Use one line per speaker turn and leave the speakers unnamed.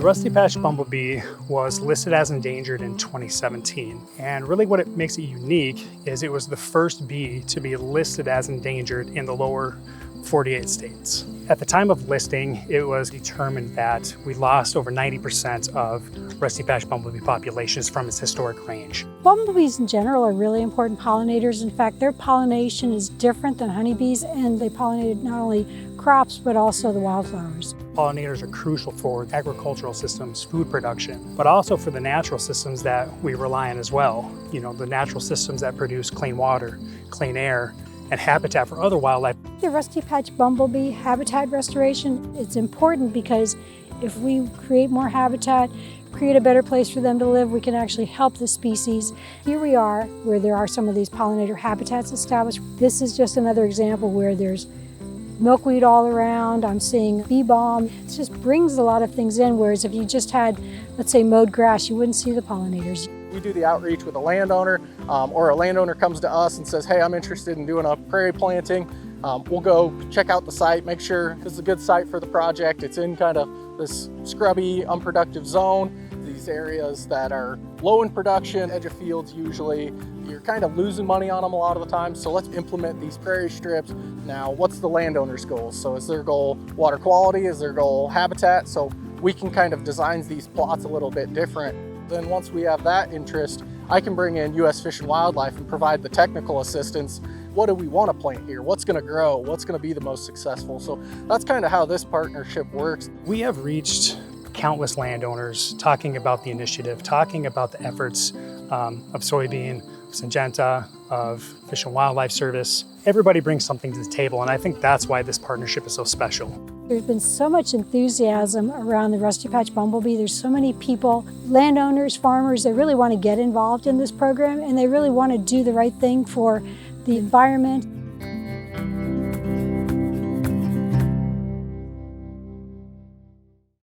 Rusty Patch Bumblebee was listed as endangered in 2017. And really what it makes it unique is it was the first bee to be listed as endangered in the lower 48 states. At the time of listing, it was determined that we lost over 90% of Rusty Patch Bumblebee populations from its historic range.
Bumblebees in general are really important pollinators. In fact, their pollination is different than honeybees, and they pollinate not only crops but also the wildflowers.
Pollinators are crucial for agricultural systems, food production, but also for the natural systems that we rely on as well. You know, the natural systems that produce clean water, clean air, and habitat for other wildlife.
The Rusty Patch Bumblebee habitat restoration, it's important because if we create more habitat, create a better place for them to live, we can actually help the species. Here we are, where there are some of these pollinator habitats established. This is just another example where there's milkweed all around. I'm seeing bee balm. It just brings a lot of things in, whereas if you just had, let's say, mowed grass, you wouldn't see the pollinators.
We do the outreach with a landowner, or a landowner comes to us and says, hey, I'm interested in doing a prairie planting. We'll go check out the site, make sure this is a good site for the project. It's in kind of this scrubby, unproductive zone. These areas that are low in production, edge of fields usually, you're kind of losing money on them a lot of the time. So let's implement these prairie strips. Now, what's the landowner's goal? So is their goal water quality? Is their goal habitat? So we can kind of design these plots a little bit different. Then once we have that interest, I can bring in U.S. Fish and Wildlife and provide the technical assistance. What do we want to plant here? What's going to grow? What's going to be the most successful? So that's kind of how this partnership works.
We have reached countless landowners talking about the initiative, talking about the efforts of soybean, of Syngenta, of Fish and Wildlife Service. Everybody brings something to the table, and I think that's why this partnership is so special.
There's been so much enthusiasm around the Rusty Patch Bumblebee. There's so many people, landowners, farmers, that really want to get involved in this program, and they really want to do the right thing for the environment.